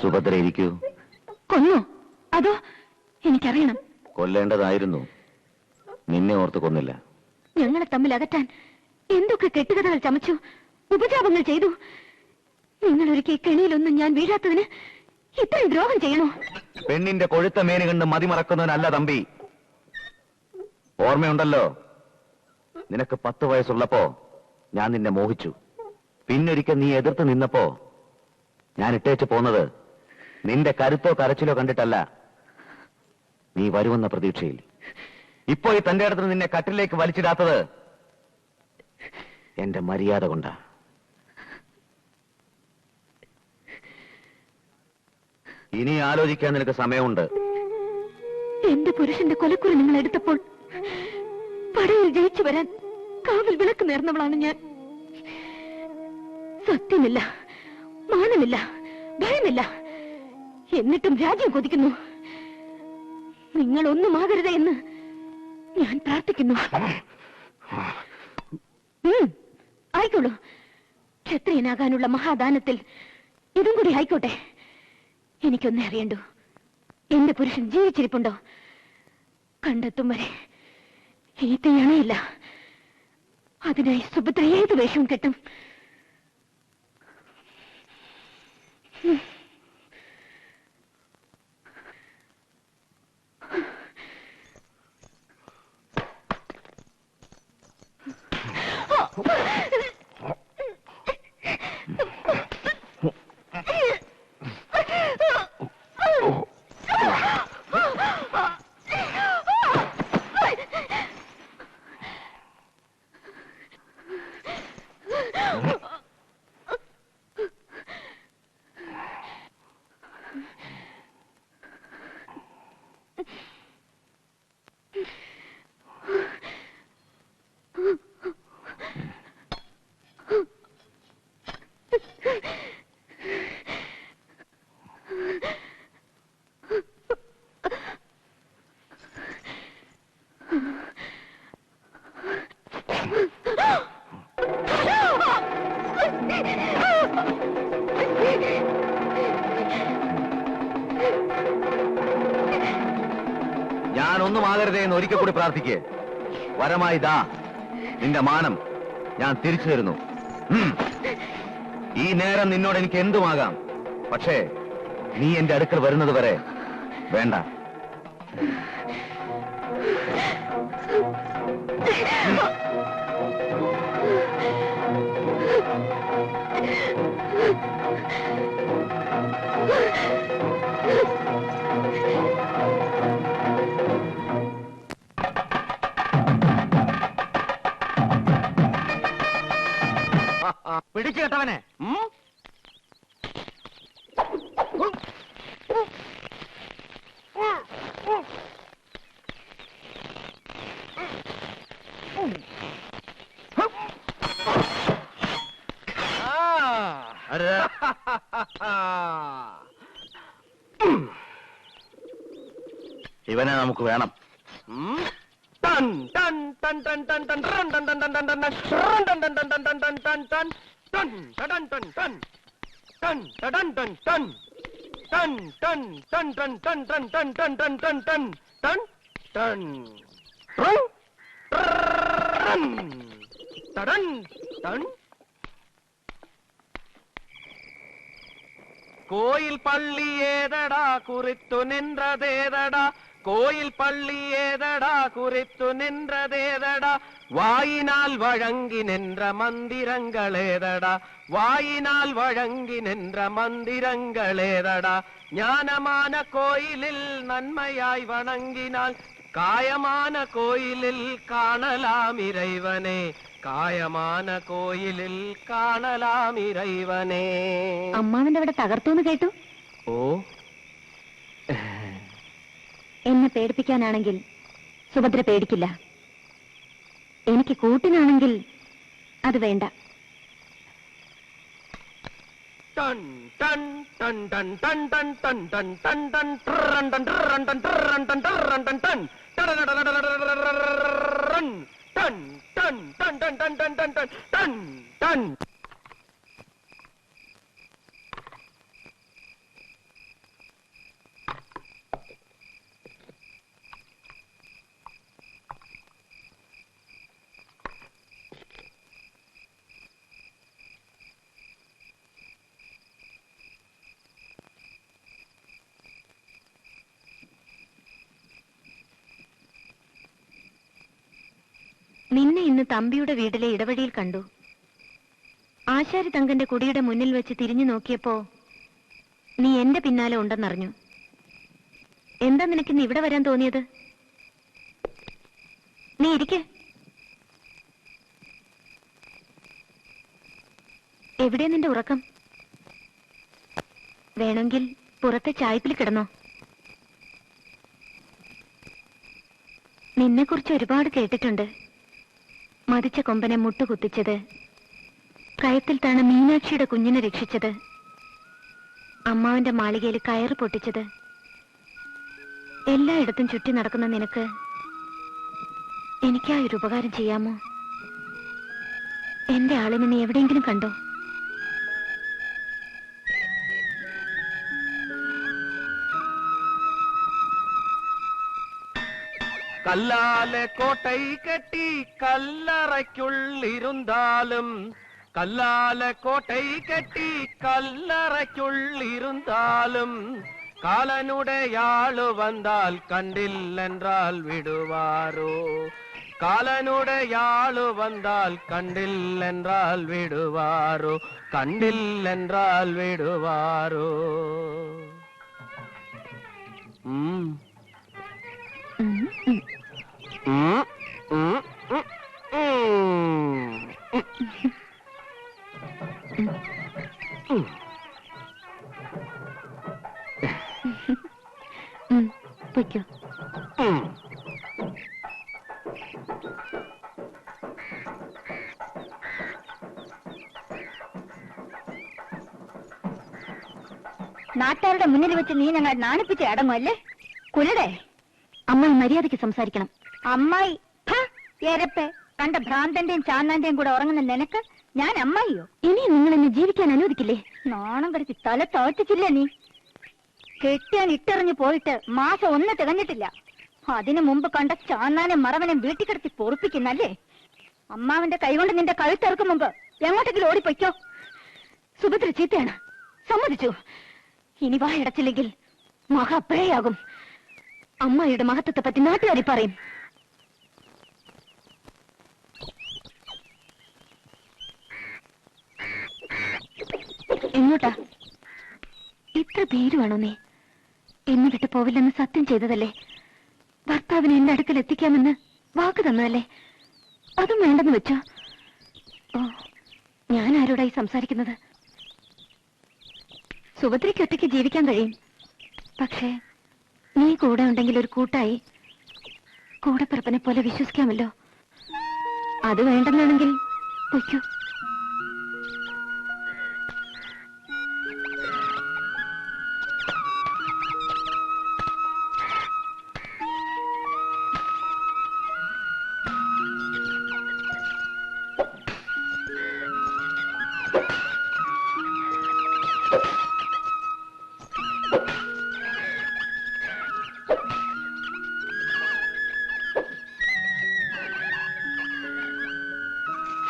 സുഭദ്ര ഇരിക്കൂ. കൊന്നോ അതോ? എനിക്കറിയണം. കൊല്ലേണ്ടതായിരുന്നു. നിന്നെ ഓർത്ത് കൊന്നില്ല. ഞങ്ങളെ തമ്മിൽ അകറ്റാൻ എന്തൊക്കെ കെട്ടുകഥകൾ ചമച്ചു, ഉപജാപങ്ങൾ ചെയ്തു. നിങ്ങളൊരിക്കൽ കെണിയിലൊന്നും ഞാൻ വീഴാത്തതിന് ഇത്രയും ദ്രോഹം ചെയ്യണോ? പെണ്ണിന്റെ കൊഴുത്ത മേന് കണ്ട് മതിമറക്കുന്നവനല്ല തമ്പി. ഓർമ്മയുണ്ടല്ലോ, നിനക്ക് 10 വയസ്സുള്ളപ്പോ ഞാൻ നിന്നെ മോഹിച്ചു. പിന്നൊരിക്കൽ നീ എതിർത്ത് നിന്നപ്പോ ഞാൻ ഇട്ടേച്ച് പോന്നത് നിന്റെ കരുത്തോ കരച്ചിലോ കണ്ടിട്ടല്ല, നീ വരുമെന്ന പ്രതീക്ഷയിൽ. ഇപ്പോ ഈ തന്റെ അടുത്ത് നിന്നെ കട്ടിലേക്ക് വലിച്ചിടാത്തത് എന്റെ മര്യാദ കൊണ്ടാ. ഇനി ആലോചിക്കാൻ നിനക്ക് സമയമുണ്ട്. എന്റെ പുരുഷന്റെ കൊലക്കുറി നിങ്ങൾ എടുത്തപ്പോൾ പടയിൽ ജയിച്ചു വരാൻ കാവൽ വിളക്ക് നേർന്നവളാണ് ഞാൻ. സത്യമില്ല, മാനമില്ല, ഭയമില്ല. എന്നിട്ടും രാജ്യം കൊതിക്കുന്നു. നിങ്ങൾ ഒന്നുമാകരുത് എന്ന് ഞാൻ പ്രാർത്ഥിക്കുന്നു. ആയിക്കോളൂ. ക്ഷത്രിയനാകാനുള്ള മഹാദാനത്തിൽ ഇതും കൂടി ആയിക്കോട്ടെ. എനിക്കൊന്നേ അറിയണ്ടു, എന്റെ പുരുഷൻ ജീവിച്ചിരിപ്പുണ്ടോ? കണ്ടെത്തും വരെ ഈ തീയണയില്ല. അതിനായി സുഭദ്ര ഏത് വേഷവും കെട്ടും. ഞാനൊന്നും ആകരുതേ എന്ന് ഒരിക്കൽ കൂടി പ്രാർത്ഥിക്കേ. വരമായി ദാ നിന്റെ മാനം ഞാൻ തിരിച്ചു തരുന്നു. ഈ നേരം നിന്നോട് എനിക്ക് എന്തുമാകാം. പക്ഷേ നീ എന്റെ അടുക്കൽ വരുന്നത് വരെ വേണ്ട. പിടിച്ചു കേട്ടവനെ. ഇവനെ നമുക്ക് വേണം. கோயில் பள்ளி ஏதடா குறித்து நின்றதேதடா, கோயில் பள்ளி ஏதடா குறித்து நின்றதேதடா, வாயினால் வழங்கி நின்ற மந்திரங்களேதடா, வாயினால் வழங்கி நின்ற மந்திரங்களேதடா, ஞானமான கோயிலில் நன்மையாய் வணங்கினால் காயமான கோயிலில் காணலாம் இறைவனே, കായമാന കോയിലിൽ കാണലാം ഇറൈവനേ. അമ്മാവന്റെ അവിടെ തകർത്തൂന്ന് കേട്ടു. ഓ, എന്നെ പേടിപ്പിക്കാനാണെങ്കിൽ സുഭദ്ര പേടിക്കില്ല. എനിക്ക് കൂട്ടിനാണെങ്കിൽ അത് വേണ്ട. ടൺ ടൺ ടൺ ടൺ ടൺ ടൺ ടൺ ടൺ ടൺ ടൺ ട്രൻ ടൺ ട്രൻ ടൺ ട്രൻ ടൺ ട്രൻ ടൺ ടൺ ടൺ ടൺ ടൺ ടൺ ടൺ ടൺ ടൺ ടൺ ടൺ ടൺ. നിന്നെ ഇന്ന് തമ്പിയുടെ വീട്ടിലെ ഇടവഴിയിൽ കണ്ടു. ആശാരി തങ്കന്റെ കുടിയുടെ മുന്നിൽ വെച്ച് തിരിഞ്ഞു നോക്കിയപ്പോ നീ എന്റെ പിന്നാലെ ഉണ്ടെന്നറിഞ്ഞു. എന്താ നിനക്കിന്ന് ഇവിടെ വരാൻ തോന്നിയത്? നീ ഇരിക്കെ. എവിടെയാ നിന്റെ ഉറക്കം? വേണമെങ്കിൽ പുറത്തെ ചായ്പിൽ കിടന്നോ. നിന്നെക്കുറിച്ച് ഒരുപാട് കേട്ടിട്ടുണ്ട്. മതിച്ച കൊമ്പനെ മുട്ടുകുത്തിച്ചത്, കയത്തിൽ താണ മീനാക്ഷിയുടെ കുഞ്ഞിനെ രക്ഷിച്ചത്, അമ്മാവന്റെ മാളികയിൽ കയറ് പൊട്ടിച്ചത്. എല്ലായിടത്തും ചുറ്റി നടക്കുന്ന നിനക്ക് എനിക്കായൊരു ഉപകാരം ചെയ്യാമോ? എന്റെ ആളിനെ നീ എവിടെയെങ്കിലും കണ്ടോ? കല്ലാലെ കോട്ടൈ കെട്ടി കല്ലറയ്ക്കുള്ളിരുന്നാലും, കല്ലാലെ കോട്ടൈ കെട്ടി കല്ലറയ്ക്കുള്ളിരുന്നാലും, കാലനുടയാളു വന്നാൽ കണ്ടില്ലെന്നാൽ വിടുവാരോ, കാലനുടയാളു വന്നാൽ കണ്ടില്ലെന്നാൽ വിടുവാരോ, കണ്ടില്ലെന്നാൽ വിടുവാരോ. പൊയ്ക്കോ. നാട്ടുകാരുടെ മുന്നിൽ വെച്ച് നീ ഞങ്ങൾ നാണിപ്പിച്ച് അടങ്ങുമല്ലേ? കുലടേ, അമ്മായി മര്യാദയ്ക്ക് സംസാരിക്കണം. അമ്മായി ഏരപ്പേ, കണ്ട ഭ്രാന്തന്റെയും ചാന്നാന്റെയും കൂടെ ഉറങ്ങുന്ന നിനക്ക് ഞാൻ അമ്മായിയോ? ഇനി നിങ്ങൾ എന്നെ ജീവിക്കാൻ അനുവദിക്കില്ലേ? നാണം കരുത്തി തല തോറ്റിച്ചില്ലേ നീ? കെട്ടിയാൻ ഇട്ടെറിഞ്ഞു പോയിട്ട് മാസം 1 തികഞ്ഞിട്ടില്ല. അതിനു മുമ്പ് കണ്ട ചാന്നാനെ മറവനെ വീട്ടിൽ കിടത്തി പൊറുപ്പിക്കുന്നല്ലേ? അമ്മാവന്റെ കൈകൊണ്ട് നിന്റെ കഴുത്തിറക്കും മുമ്പ് എങ്ങോട്ടെങ്കിലും ഓടിപ്പൊയ്ക്കോ. സുഭദ്ര ചീത്തയാണ്, സമ്മതിച്ചു. ഇനി വായടച്ചില്ലെങ്കിൽ മഹാ പിഴയാകും. അമ്മായിയുടെ മഹത്വത്തെ പറ്റി നാട്ടുകാരി പറയും. എങ്ങോട്ടാ? ഇത്ര ഭീരുവാണോ നീ? എന്നെ വിട്ട് പോവില്ലെന്ന് സത്യം ചെയ്തതല്ലേ? ഭർത്താവിനെ എന്റെ അടുക്കൽ എത്തിക്കാമെന്ന് വാക്ക് തന്നതല്ലേ? അതും വേണ്ടെന്ന് വെച്ചോ? ഓ, ഞാൻ ആരോടായി സംസാരിക്കുന്നത്? സുഭദ്രയ്ക്ക് ഒറ്റയ്ക്ക് ജീവിക്കാൻ കഴിയും. പക്ഷേ നീ കൂടെ ഉണ്ടെങ്കിൽ ഒരു കൂട്ടായി, കൂടെപ്പിറപ്പിനെ പോലെ വിശ്വസിക്കാമല്ലോ. അത് വേണ്ടെന്നാണെങ്കിൽ പൊയ്ക്കോ.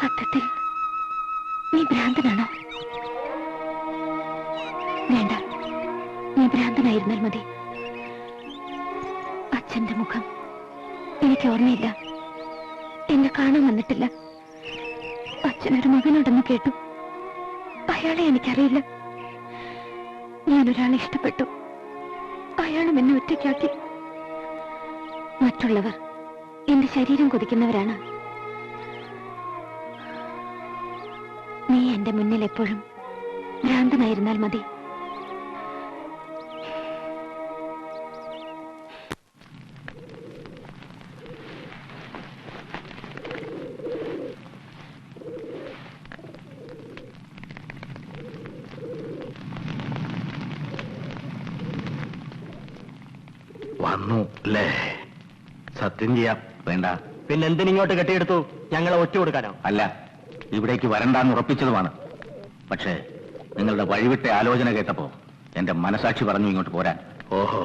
സത്യത്തിൽ നീ ഭ്രാന്തനാണോ? വേണ്ട, നീ ഭ്രാന്തനായിരുന്നാൽ മതി. അച്ഛന്റെ മുഖം എനിക്ക് ഓർമ്മയില്ല, എന്നെ കാണാൻ വന്നിട്ടില്ല. അച്ഛനൊരു മകനുണ്ടെന്ന് കേട്ടു. അയാളെ എനിക്കറിയില്ല. ഞാനൊരാളെ ഇഷ്ടപ്പെട്ടു, അയാളും എന്നെ ഒറ്റയ്ക്കാക്കി. മറ്റുള്ളവർ എന്റെ ശരീരം കൊതിക്കുന്നവരാണ്. നീ എന്റെ മുന്നിൽ എപ്പോഴും ഭ്രാന്തനായിരുന്നാൽ മതി. വന്നു അല്ലേ? സത്യം ചെയ്യാം. വേണ്ട. പിന്നെ എന്തിനിങ്ങോട്ട് കെട്ടിയെടുത്തു? ഞങ്ങളെ ഒറ്റ കൊടുക്കാനോ? അല്ല, ഇവിടേക്ക് വരണ്ടാന്ന് ഉറപ്പിച്ചതുമാണ്. പക്ഷേ നിങ്ങളുടെ വഴിവിട്ട ആലോചന കേട്ടപ്പോ എന്റെ മനസാക്ഷി പറഞ്ഞു ഇങ്ങോട്ട് പോരാൻ. ഓഹോ,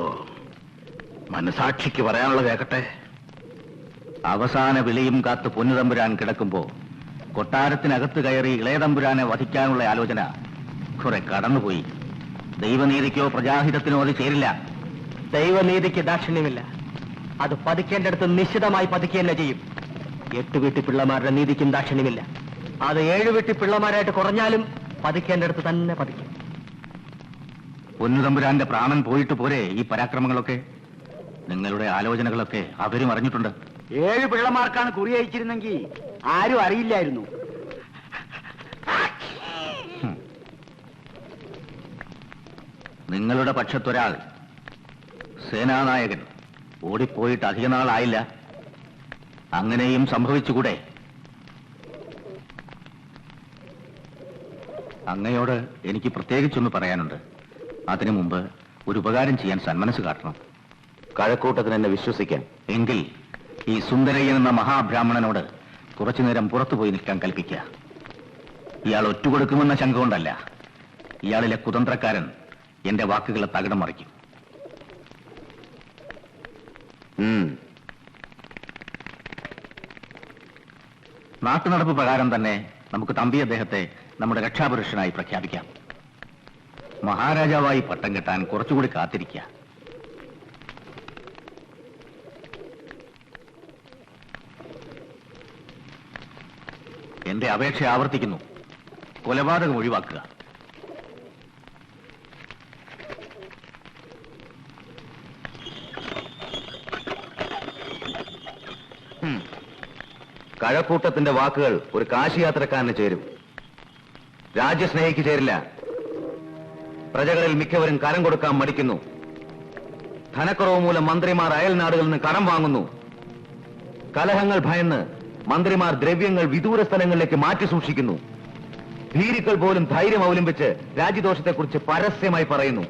മനസാക്ഷിക്ക് പറയാനുള്ള കേൾക്കട്ടെ. അവസാന വിളിയും കാത്ത് പൊന്നുതമ്പുരാൻ കിടക്കുമ്പോ കൊട്ടാരത്തിനകത്ത് കയറി ഇളയതമ്പുരാനെ വധിക്കാനുള്ള ആലോചന കുറെ കടന്നുപോയി. ദൈവനീതിക്കോ പ്രജാഹിതത്തിനോ അത് ചേരില്ല. ദൈവനീതിക്ക് ദാക്ഷിണ്യമില്ല. അത് പതിക്കേണ്ടടുത്ത് നിശ്ചിതമായി പതിക്കുക തന്നെ ചെയ്യും. 8 വീട്ടി പിള്ളമാരുടെ നീതിക്കും ദാക്ഷിണ്യമില്ല. അത് 7 വീട്ടി പിള്ളമാരായിട്ട് കുറഞ്ഞാലും പതിക്കേണ്ട അടുത്ത് തന്നെ പതിക്കും. പൊന്നുതമ്പുരാന്റെ പ്രാണൻ പോയിട്ട് പോരെ ഈ പരാക്രമങ്ങളൊക്കെ? നിങ്ങളുടെ ആലോചനകളൊക്കെ അവരും അറിഞ്ഞിട്ടുണ്ട്. 7 പിള്ളമാർക്കാണ് കുറി അയച്ചിരുന്നെങ്കിൽ ആരും അറിയില്ലായിരുന്നു. നിങ്ങളുടെ പക്ഷത്തൊരാൾ സേനാനായകൻ ഓടിപ്പോയിട്ട് അധികനാളായില്ല. അങ്ങനെയും സംഭവിച്ചുകൂടെ? അങ്ങയോട് എനിക്ക് പ്രത്യേകിച്ചൊന്ന് പറയാനുണ്ട്. അതിനു മുമ്പ് ഒരു ഉപകാരം ചെയ്യാൻ സന്മനസ് കാട്ടണം. കഴക്കൂട്ടത്തിന് എന്നെ വിശ്വസിക്കാൻ. എങ്കിൽ ഈ സുന്ദരയ്യൻ എന്ന മഹാബ്രാഹ്മണനോട് കുറച്ചുനേരം പുറത്തുപോയി നിൽക്കാൻ കൽപ്പിക്കുക. ഇയാൾ ഒറ്റുകൊടുക്കുമെന്ന ശങ്ക കൊണ്ടല്ല. ഇയാളിലെ കുതന്ത്രക്കാരൻ എന്റെ വാക്കുകളെ തകിടം മറിക്കും. നാട്ടുനടപ്പ് പ്രകാരം തന്നെ നമുക്ക് തമ്പി അദ്ദേഹത്തെ നമ്മുടെ രക്ഷാപുരുഷനായി പ്രഖ്യാപിക്കാം. മഹാരാജാവായി പട്ടം കെട്ടാൻ കുറച്ചുകൂടി കാത്തിരിക്കുക. എന്റെ അപേക്ഷ ആവർത്തിക്കുന്നു. കൊലപാതകം ഒഴിവാക്കുക. കഴക്കൂട്ടത്തിന്റെ വാക്കുകൾ ഒരു കാശിയാത്രക്കാരന് ചേരും. രാജ്യസ്നേഹിക്ക് ചേരില്ല. പ്രജകളിൽ മിക്കവരും കരം കൊടുക്കാൻ മടിക്കുന്നു. ധനക്കുറവ് മൂലം മന്ത്രിമാർ അയൽ നാടുകളിൽ നിന്ന് കടം വാങ്ങുന്നു. കലഹങ്ങൾ ഭയന്ന് മന്ത്രിമാർ ദ്രവ്യങ്ങൾ വിദൂര സ്ഥലങ്ങളിലേക്ക് മാറ്റി സൂക്ഷിക്കുന്നു. ഭീരുക്കൾ പോലും ധൈര്യം അവലംബിച്ച് രാജ്യദോഷത്തെക്കുറിച്ച് പരസ്യമായി പറയുന്നു.